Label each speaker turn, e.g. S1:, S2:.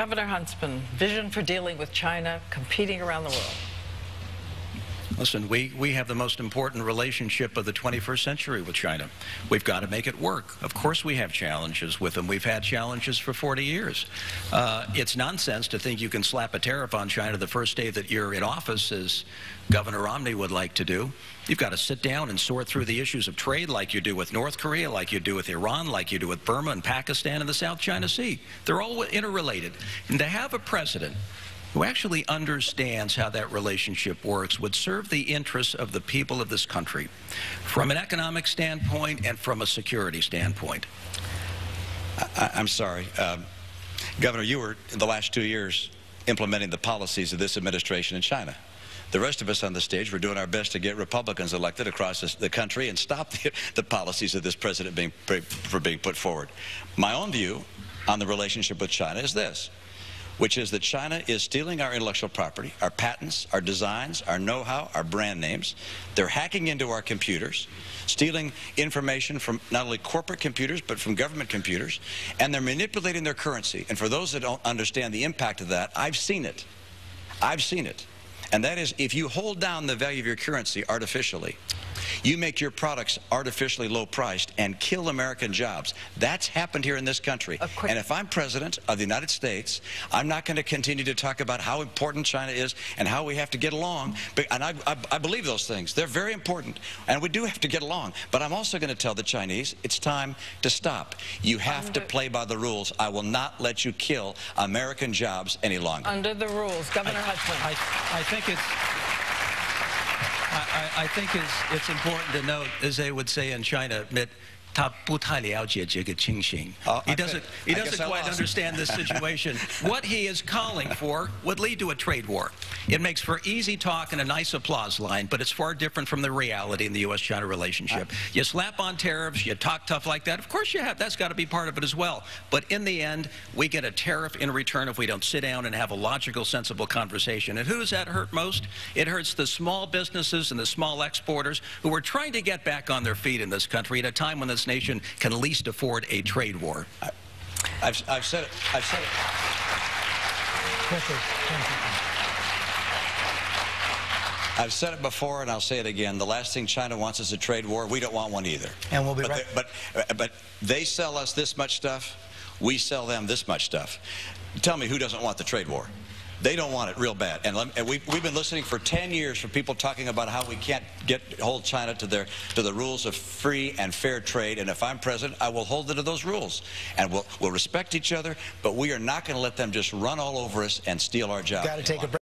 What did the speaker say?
S1: Governor Huntsman, vision for dealing with China competing around the world.
S2: Listen, we have the most important relationship of the 21st century with China. We've got to make it work. Of course we have challenges with them. We've had challenges for 40 years. It's nonsense to think you can slap a tariff on China the first day that you're in office, as Governor Romney would like to do. You've got to sit down and sort through the issues of trade like you do with North Korea, like you do with Iran, like you do with Burma and Pakistan and the South China Sea. They're all interrelated. And to have a president who actually understands how that relationship works would serve the interests of the people of this country from an economic standpoint and from a security standpoint.
S3: I'm sorry. Governor, you were, in the last 2 years, implementing the policies of this administration in China. The rest of us on the stage were doing our best to get Republicans elected across the country and stop the policies of this president being put forward. My own view on the relationship with China is this, which is that China is stealing our intellectual property, our patents, our designs, our know-how, our brand names. They're hacking into our computers, stealing information from not only corporate computers, but from government computers, and they're manipulating their currency. And for those that don't understand the impact of that, I've seen it. I've seen it. And that is, if you hold down the value of your currency artificially, you make your products artificially low-priced and kill American jobs. That's happened here in this country. And if I'm president of the United States, I'm not going to continue to talk about how important China is and how we have to get along. And I believe those things. They're very important. And we do have to get along. But I'm also going to tell the Chinese, it's time to stop. You have to play by the rules. I will not let you kill American jobs any longer.
S1: Under the rules. Governor Huntsman.
S2: I think it's important to note, as they would say in China, Mitt, 他不太了解这个情形. He doesn't quite understand this situation. What he is calling for would lead to a trade war. It makes for easy talk and a nice applause line, but it's far different from the reality in the U.S.-China relationship. You slap on tariffs, you talk tough like that. Of course you have. That's got to be part of it as well. But in the end, we get a tariff in return if we don't sit down and have a logical, sensible conversation. And who does that hurt most? It hurts the small businesses and the small exporters who are trying to get back on their feet in this country at a time when this nation can least afford a trade war.
S3: I've said it. I've said it. I've said it before, and I'll say it again. The last thing China wants is a trade war. We don't want one either.
S4: And we'll be right.
S3: But they sell us this much stuff. We sell them this much stuff. Tell me who doesn't want the trade war? They don't want it real bad. And we've been listening for 10 years for people talking about how we can't hold China to the rules of free and fair trade. And if I'm president, I will hold it to those rules. And we'll respect each other, but we are not going to let them just run all over us and steal our jobs.
S4: Got to take a break.